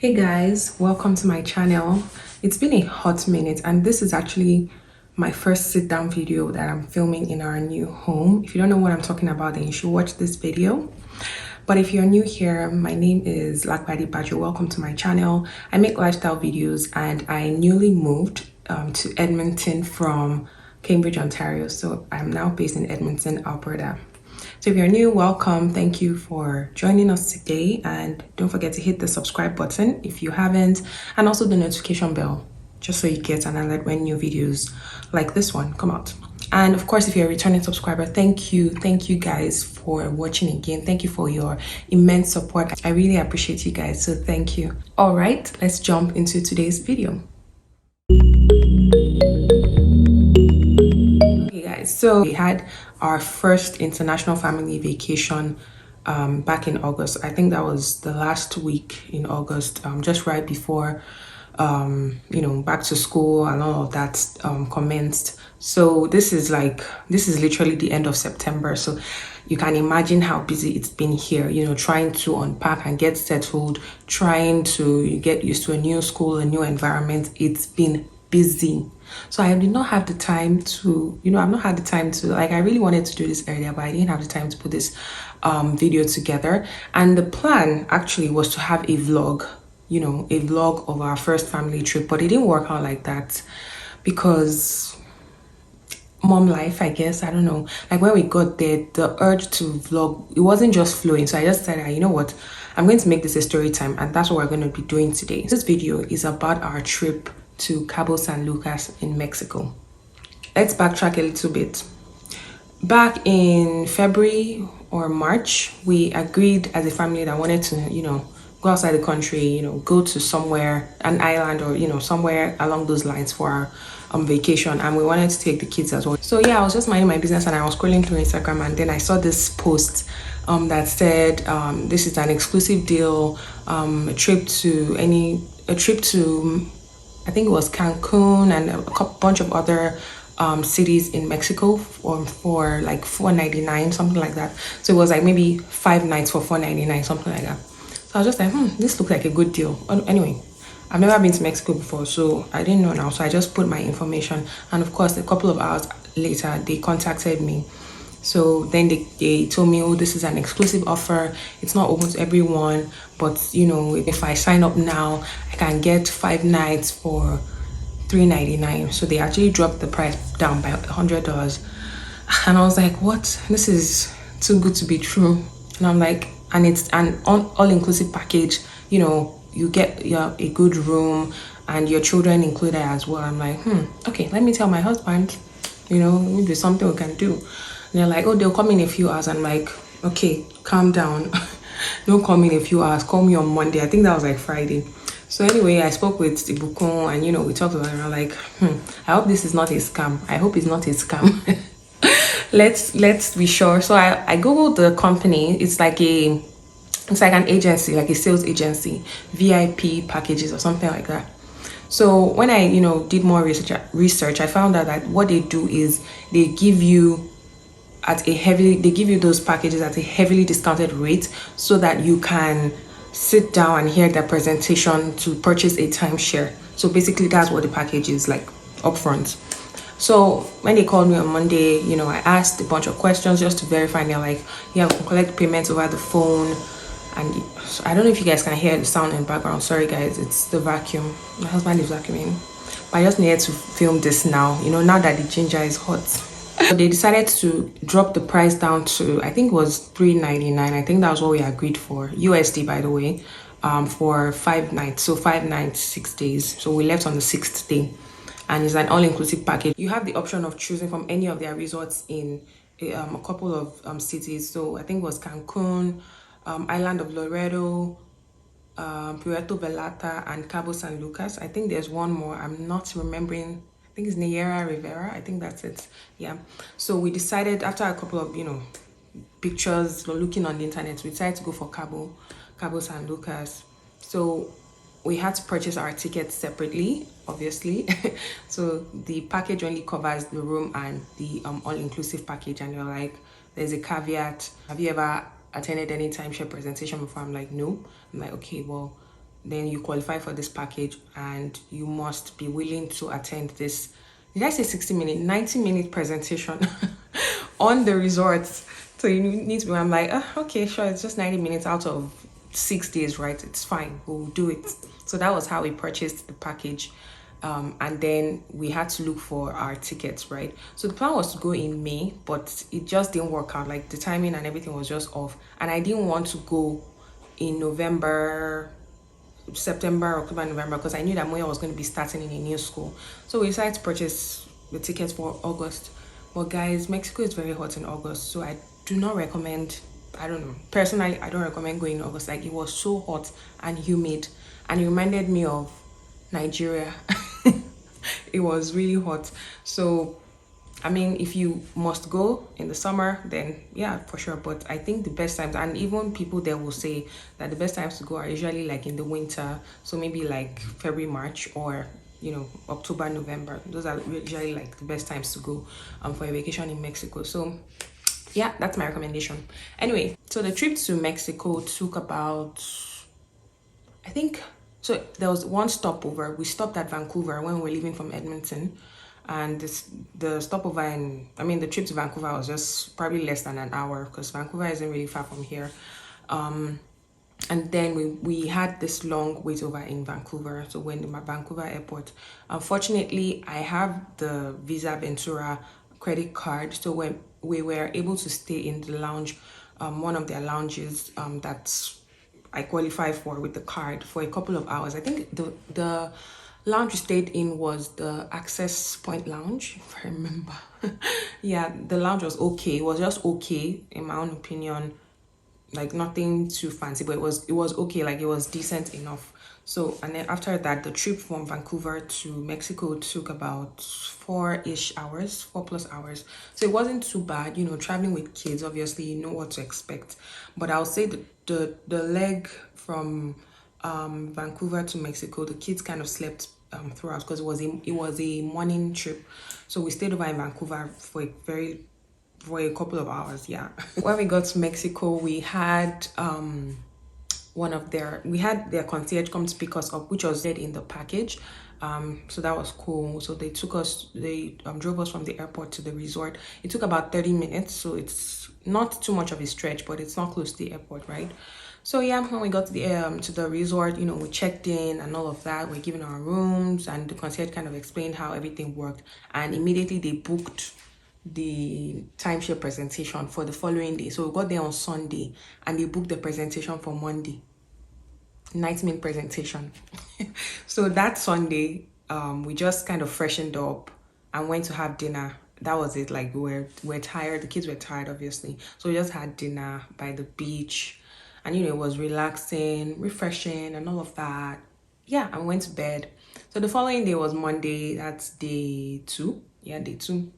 Hey guys, welcome to my channel. It's been a hot minute and this is actually my first sit down video that I'm filming in our new home. If you don't know what I'm talking about, then you should watch this video. But if you're new here, my name is Lakbadi Bajo. Welcome to my channel. I make lifestyle videos and I newly moved to Edmonton from Cambridge, Ontario. So I'm now based in Edmonton, Alberta. So if you're new, welcome. Thank you for joining us today. And don't forget to hit the subscribe button if you haven't, and also the notification bell, just so you get an alert when new videos like this one come out. And of course, if you're a returning subscriber, thank you guys for watching again. Thank you for your immense support. I really appreciate you guys, so thank you. All right, let's jump into today's video. Okay guys, so we had our first international family vacation back in August. I think that was the last week in August, just right before back to school and all of that commenced. So this is literally the end of September, so you can imagine how busy it's been here, trying to unpack and get settled, trying to get used to a new school, a new environment. It's been busy. So I did not have the time to, I've not had the time to, like, I really wanted to do this earlier, but I didn't have the time to put this video together. And the plan actually was to have a vlog, a vlog of our first family trip, but it didn't work out like that because mom life, I guess. I don't know. Like, when we got there, the urge to vlog, it wasn't just flowing. So I just said, you know what, I'm going to make this a story time, and that's what we're going to be doing today. This video is about our trip to Cabo San Lucas in Mexico. Let's backtrack a little bit. Back in February or March, we agreed as a family that wanted to, go outside the country, go to somewhere, an island, or, somewhere along those lines for our vacation. And we wanted to take the kids as well. So yeah, I was just minding my business and I was scrolling through Instagram, and then I saw this post that said, this is an exclusive deal, a trip to I think it was Cancun and a bunch of other cities in Mexico for like $4.99, something like that. So it was like maybe 5 nights for $4.99, something like that. So I was just like, this looks like a good deal. Anyway, I've never been to Mexico before, so I didn't know now. So I just put my information, and of course, a couple of hours later, they contacted me. So then they told me, oh, this is an exclusive offer. It's not open to everyone, but if I sign up now, I can get 5 nights for $3.99. So they actually dropped the price down by $100. And I was like, what? This is too good to be true. And I'm like, and it's an all-inclusive package. You get a good room and your children included as well. I'm like, okay, let me tell my husband, maybe something we can do. And they're like, oh, they'll come in a few hours. I'm like, okay, calm down. Don't call me in a few hours. Call me on Monday. I think that was like Friday. So anyway, I spoke with Ibukun and, we talked about it. And I'm like, I hope this is not a scam. I hope it's not a scam. Let's be sure. So I Googled the company. It's like an agency, like a sales agency, VIP packages or something like that. So when I, did more research, I found out that what they do is they give you those packages at a heavily discounted rate so that you can sit down and hear their presentation to purchase a timeshare. So basically that's what the package is like upfront. So when they called me on Monday, I asked a bunch of questions just to verify, and they're like, yeah, we can collect payments over the phone. And so I don't know if you guys can hear the sound in the background. Sorry guys, it's the vacuum. My husband is vacuuming. But I just needed to film this now, now that the ginger is hot. So they decided to drop the price down to, I think it was $3.99. I think that was what we agreed for, USD by the way, for 5 nights. So 5 nights, 6 days. So we left on the 6th day, and it's an all-inclusive package. You have the option of choosing from any of their resorts in a couple of cities. So I think it was Cancun, Island of Loreto, Puerto Vallarta, and Cabo San Lucas. I think there's one more. I'm not remembering. I think it's Niera Rivera. I think that's it. Yeah. So we decided after a couple of, pictures looking on the internet, we decided to go for Cabo San Lucas. So we had to purchase our tickets separately, obviously. So the package only covers the room and the all-inclusive package. And you're like, there's a caveat. Have you ever attended any timeshare presentation before? I'm like, no. I'm like, okay, well, then you qualify for this package, and you must be willing to attend this, did I say 60-minute, 90-minute presentation on the resort. So you need to be, I'm like, okay, sure, it's just 90 minutes out of 6 days, right? It's fine, we'll do it. So that was how we purchased the package. And then we had to look for our tickets, right? So the plan was to go in May, but it just didn't work out. Like the timing and everything was just off. And I didn't want to go in November, September, October, November, because I knew that Moya was going to be starting in a new school. So we decided to purchase the tickets for August. But guys, Mexico is very hot in August, so I do not recommend, I don't know, personally, I don't recommend going in August. Like, it was so hot and humid, and it reminded me of Nigeria. It was really hot. So I mean, if you must go in the summer, then yeah, for sure. But I think the best times, and even people there will say that the best times to go are usually like in the winter. So maybe like February, March, or October, November. Those are usually like the best times to go for a vacation in Mexico. So yeah, that's my recommendation. Anyway, so the trip to Mexico took about, I think, so there was one stopover. We stopped at Vancouver when we were leaving from Edmonton. And the stopover the trip to Vancouver was just probably less than an hour, because Vancouver isn't really far from here. And then we had this long wait over in Vancouver. So when the Vancouver airport, unfortunately, I have the Visa Ventura credit card. So when we were able to stay in the lounge, one of their lounges that I qualified for with the card for a couple of hours. I think the lounge we stayed in was the Access Point Lounge, if I remember. Yeah, the lounge was okay. It was just okay, in my own opinion. Like, nothing too fancy, but it was okay. Like, it was decent enough. So, and then after that, the trip from Vancouver to Mexico took about 4+ hours. So it wasn't too bad, traveling with kids. Obviously, you know what to expect. But I'll say the leg from Vancouver to Mexico, the kids kind of slept throughout, because it was a morning trip. So we stayed over in Vancouver for a couple of hours. Yeah. When we got to Mexico, we had their concierge come to pick us up, which was in the package. So that was cool. So they drove us from the airport to the resort. It took about 30 minutes, so it's not too much of a stretch, but it's not close to the airport, right? So yeah, when we got to the resort, we checked in and all of that. We're given our rooms, and the concierge kind of explained how everything worked, and immediately they booked the timeshare presentation for the following day. So we got there on Sunday, and they booked the presentation for Monday. 90-minute presentation. So that Sunday, we just kind of freshened up and went to have dinner. That was it. Like, we're tired. The kids were tired, obviously. So we just had dinner by the beach, and it was relaxing, refreshing, and all of that. Yeah, and went to bed. So the following day was Monday. That's day 2. Yeah, day 2.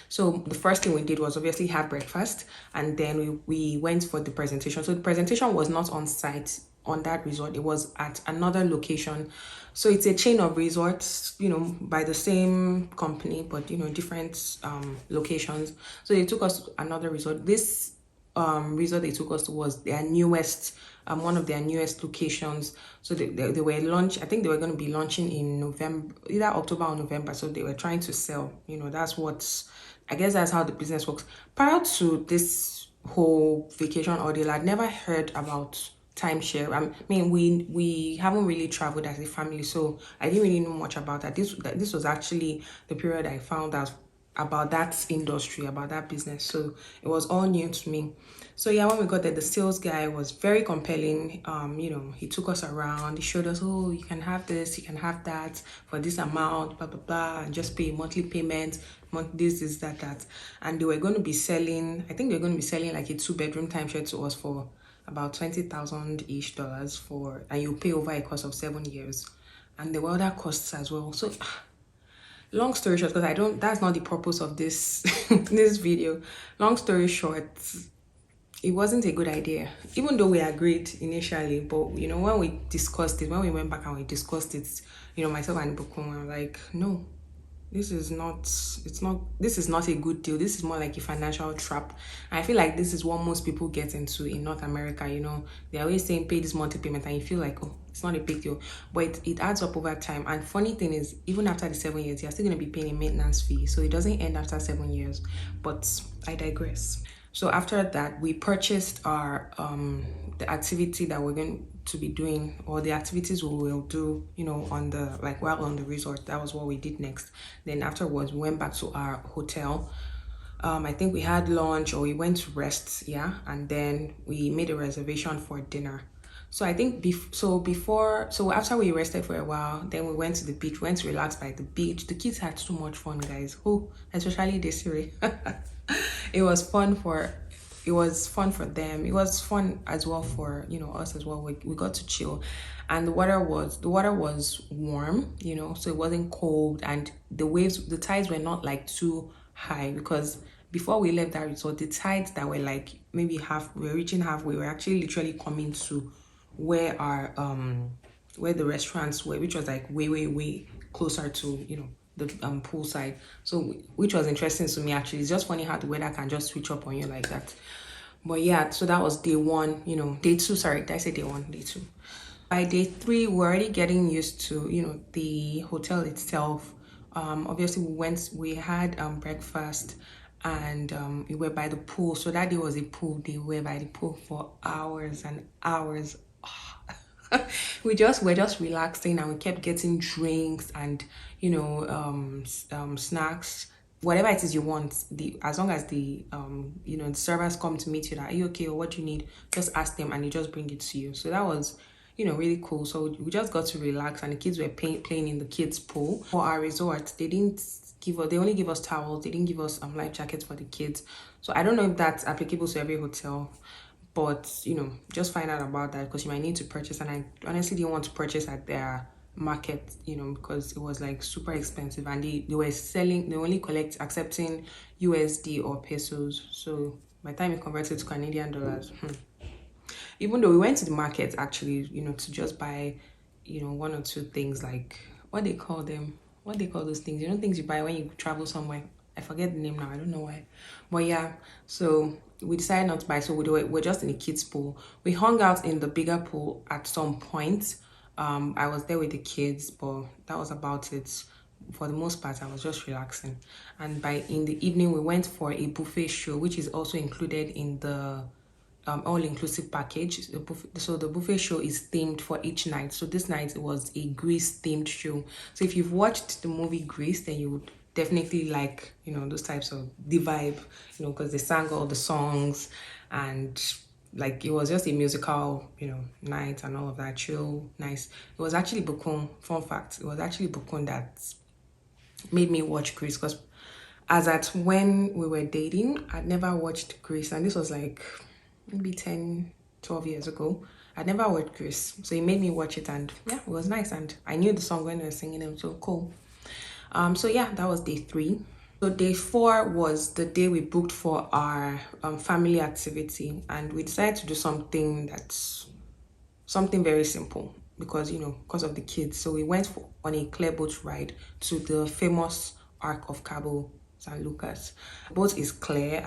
So the first thing we did was obviously have breakfast, and then we went for the presentation. So the presentation was not on site on that resort. It was at another location. So it's a chain of resorts, by the same company, but different locations. So they took us to another resort. This resort they took us to was their newest, one of their newest locations. So they were I think they were going to be launching in November, either October or November. So they were trying to sell, I guess that's how the business works. Prior to this whole vacation ordeal, I'd never heard about timeshare. I mean, we haven't really traveled as a family, so I didn't really know much about that. This was actually the period I found out about that industry, about that business. So it was all new to me. So yeah, when we got there, the sales guy was very compelling. He took us around. He showed us, oh, you can have this, you can have that for this amount, blah blah blah, and just pay monthly payment, this, that. And they were going to be selling, I think they were going to be selling like a 2-bedroom timeshare to us for about $20,000-ish and you pay over a course of 7 years. And there were other costs as well. So long story short, because that's not the purpose of this this video. Long story short, it wasn't a good idea, even though we agreed initially. But when we discussed it, when we went back and we discussed it, myself and Bukun were like, no, this is not, this is not a good deal. This is more like a financial trap. And I feel like this is what most people get into in North America. They're always saying pay this monthly payment, and you feel like, oh, it's not a big deal, but it adds up over time. And funny thing is, even after the 7 years, you're still going to be paying a maintenance fee, so it doesn't end after 7 years. But I digress. So after that, we purchased our the activity that we're going to be doing, or the activities we will do, on the, like, while on the resort. That was what we did next. Then afterwards, we went back to our hotel. I think we had lunch, or we went to rest, yeah, and then we made a reservation for dinner. So I think so after we rested for a while, then we went to the beach, went to relax by the beach. The kids had so much fun, guys. Oh, especially Desiree. it was fun for it was fun for them. It was fun as well for us as well. We got to chill, and the water was warm, so it wasn't cold, and the tides were not like too high, because before we left that resort, the tides that were like maybe we were reaching halfway, were actually literally coming to where the restaurants were, which was like way, way, way closer to the pool side. So which was interesting to me actually. It's just funny how the weather can just switch up on you like that. But yeah, so that was day one, day two, sorry, did I say day one? Day two. By day three, we're already getting used to, the hotel itself. Obviously we had breakfast, and we were by the pool. So that day was a pool day. We were by the pool for hours and hours. We're just relaxing, and we kept getting drinks and snacks, whatever it is you want. The As long as the servers come to meet you, that, are you okay, or what do you need, just ask them and they just bring it to you. So that was really cool. So we just got to relax, and the kids were playing in the kids pool. For our resort, they only give us towels. They didn't give us life jackets for the kids. So I don't know if that's applicable to every hotel, but just find out about that, because you might need to purchase. And I honestly didn't want to purchase at their market, because it was like super expensive, and they were selling, they only accepting USD or pesos. So by the time you convert it to Canadian dollars, even though we went to the market actually, to just buy one or two things, like what they call those things, things you buy when you travel somewhere. I forget the name now, I don't know why. But yeah, so we decided not to buy. So we're just in the kids pool. We hung out in the bigger pool at some point. I was there with the kids, but that was about it. For the most part, I was just relaxing. And in the evening, we went for a buffet show, which is also included in the all-inclusive package. So the buffet show is themed for each night. So this night it was a Greece themed show. So if you've watched the movie Greece, then you would definitely like those types of the vibe, because they sang all the songs, and like it was just a musical night and all of that, chill, nice. It was actually Bukun. Fun fact, it was actually Bukun that made me watch Greece, because as at when we were dating, I'd never watched Greece, and this was like maybe 10, 12 years ago. I'd never watched Greece, so he made me watch it, and yeah, it was nice, and I knew the song when they were singing them, so cool. So yeah, that was day three. So day four was the day we booked for our family activity, and we decided to do something very simple, because of the kids. So we went on a clear boat ride to the famous Arc of Cabo San Lucas. The boat is clear,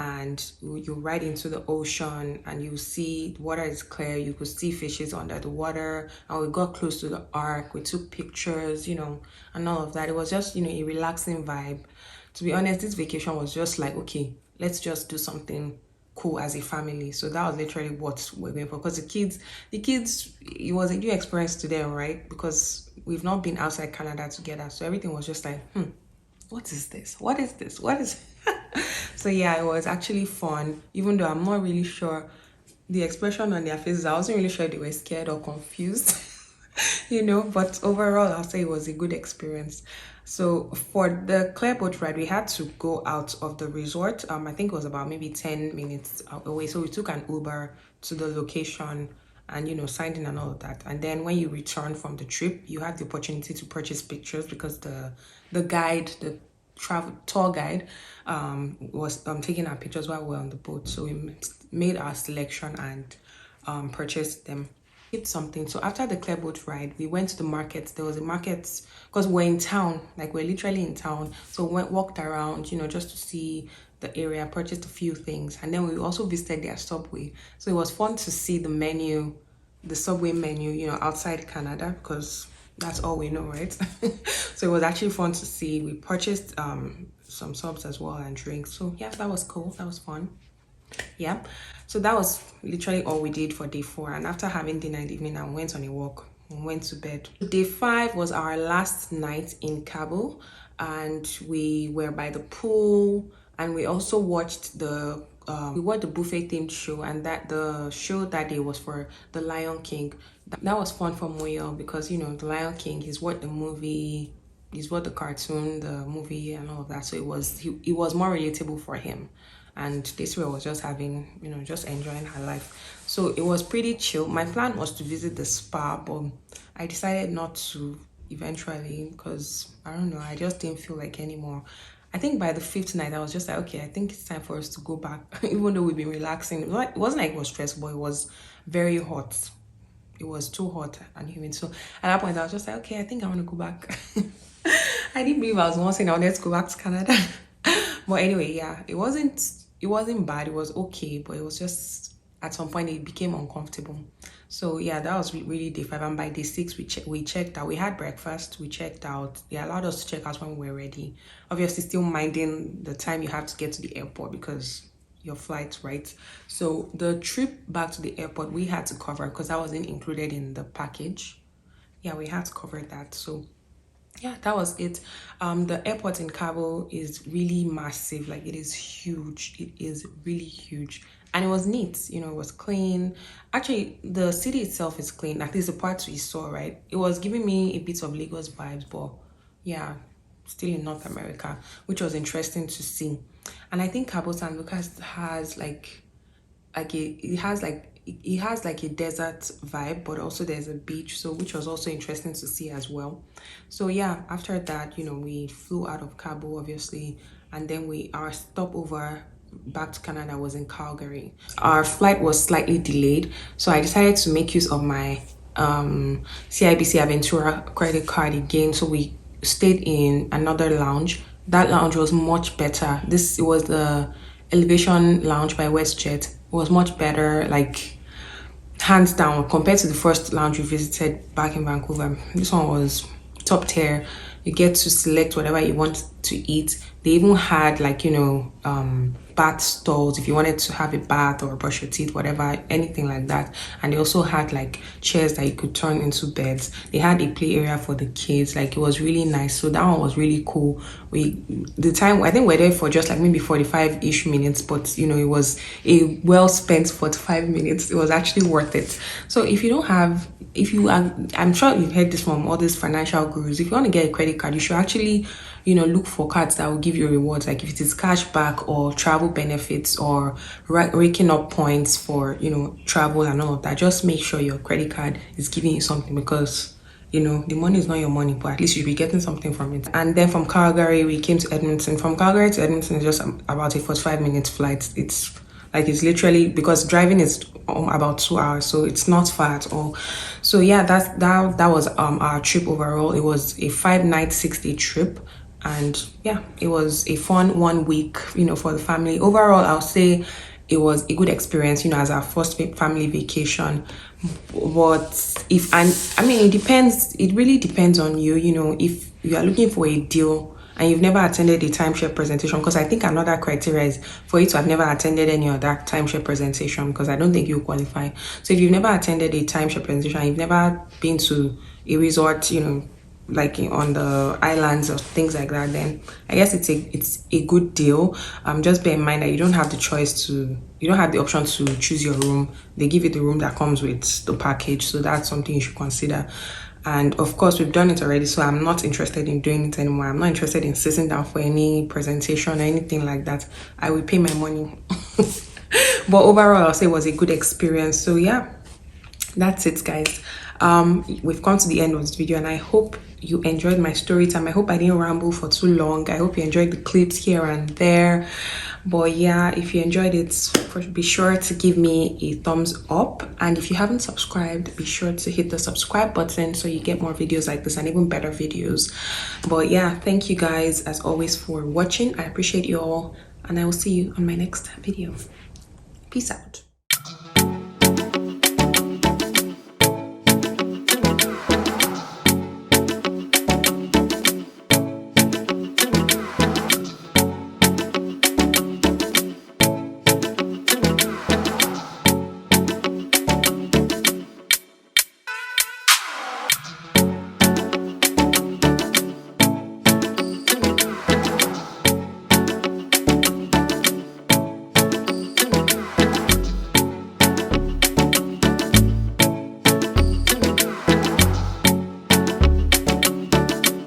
and you ride into the ocean, and you see the water is clear. You could see fishes under the water, and we got close to the ark. We took pictures, and all of that. It was just a relaxing vibe. To be honest, this vacation was just like, okay, let's just do something cool as a family. So that was literally what we're going for, because the kids, it was a new experience to them, right? Because we've not been outside Canada together, so everything was just like, what is this? What is this? What is So yeah, it was actually fun, even though I'm not really sure the expression on their faces. I wasn't really sure if they were scared or confused. But overall, I'll say it was a good experience. So for the clear boat ride, we had to go out of the resort. I think it was about maybe 10 minutes away. So we took an Uber to the location, and signed in and all of that. And then when you return from the trip, you have the opportunity to purchase pictures, because the travel tour guide was taking our pictures while we were on the boat. So we made our selection and purchased them. Something. So after the clear boat ride, we went to the market. There was a market because we're in town, like we're literally in town. So we went walked around, just to see the area, purchased a few things, and then we also visited their subway. So it was fun to see the menu, the subway menu, outside Canada because that's all we know, right? So it was actually fun to see. We purchased some subs as well and drinks. So yeah, that was cool. That was fun. Yeah. So that was literally all we did for day 4. And after having dinner in the evening, I went on a walk and went to bed. Day 5 was our last night in Cabo, and we were by the pool, and we also watched the buffet themed show, and that the show that day was for the Lion King. That was fun for Moyo because the Lion King is what the movie is, what the cartoon, the movie, and all of that. So it was more relatable for him, and this way I was just having, just enjoying her life. So it was pretty chill. My plan was to visit the spa, but I decided not to eventually because I don't know, I just didn't feel like anymore. I think by the 5th night I was just like, okay, I think it's time for us to go back. Even though we've been relaxing, it wasn't like it was stressful, but it was very hot. It was too hot and humid. So at that point I was just like, okay, I think I want to go back. I didn't believe I was once saying I wanted to go back to Canada. But anyway, yeah, it wasn't bad. It was okay, but it was just at some point it became uncomfortable. So yeah, that was really day 5. And by day 6, we checked out. We had breakfast. We checked out. They allowed us to check out when we were ready. Obviously, still minding the time you have to get to the airport because your flight, right? So the trip back to the airport we had to cover because that wasn't included in the package. Yeah, we had to cover that. So yeah, that was it. The airport in Cabo is really massive. Like, it is huge. It is really huge, and it was neat. It was clean. Actually, the city itself is clean. At least the parts we saw, right? It was giving me a bit of Lagos vibes, but yeah, still in North America, which was interesting to see. And I think Cabo San Lucas has like a desert vibe, but also there's a beach, so which was also interesting to see as well. So yeah, after that, we flew out of Cabo, obviously, and then our stopover back to Canada was in Calgary. Our flight was slightly delayed, so I decided to make use of my CIBC Aventura credit card again. So we stayed in another lounge. That lounge was much better. It was the Elevation Lounge by WestJet. It was much better, like hands down, compared to the first lounge we visited back in Vancouver. This one was top tier. You get to select whatever you want to eat. They even had bath stalls if you wanted to have a bath or brush your teeth, whatever, anything like that. And they also had like chairs that you could turn into beds. They had a play area for the kids. Like, it was really nice. So that one was really cool. The time, I think we're there for just like maybe 45-ish minutes, but it was a well spent 45 minutes. It was actually worth it. So if you don't have, if you are, I'm sure you've heard this from all these financial gurus, if you want to get a credit card, you should actually look for cards that will give you rewards, like if it is cash back or travel benefits or raking up points for travel and all of that. Just make sure your credit card is giving you something, because the money is not your money, but at least you'll be getting something from it. And then from Calgary we came to Edmonton. From Calgary to Edmonton is just about a 45-minute flight. It's literally, because driving is about 2 hours, so it's not far at all. So yeah, that was our trip overall. It was a 5-night 6-day trip, and yeah, it was a fun 1 week for the family. Overall, I'll say it was a good experience as our first family vacation. But it depends, it really depends on you. If you are looking for a deal and you've never attended a timeshare presentation, because I think another criteria is for you to have never attended any other timeshare presentation, because I don't think you qualify. So if you've never attended a timeshare presentation, you've never been to a resort, like on the islands or things like that, then I guess it's a good deal. Just bear in mind that you don't have the option to choose your room. They give you the room that comes with the package, so that's something you should consider. And of course, we've done it already, so I'm not interested in doing it anymore. I'm not interested in sitting down for any presentation or anything like that. I will pay my money. But overall, I'll say it was a good experience. So yeah, that's it, guys. We've come to the end of this video, and I hope you enjoyed my story time. I hope I didn't ramble for too long. I hope you enjoyed the clips here and there. But yeah, if you enjoyed it, be sure to give me a thumbs up, and if you haven't subscribed, be sure to hit the subscribe button so you get more videos like this and even better videos. But yeah, thank you guys as always for watching. I appreciate you all, and I will see you on my next video. Peace out.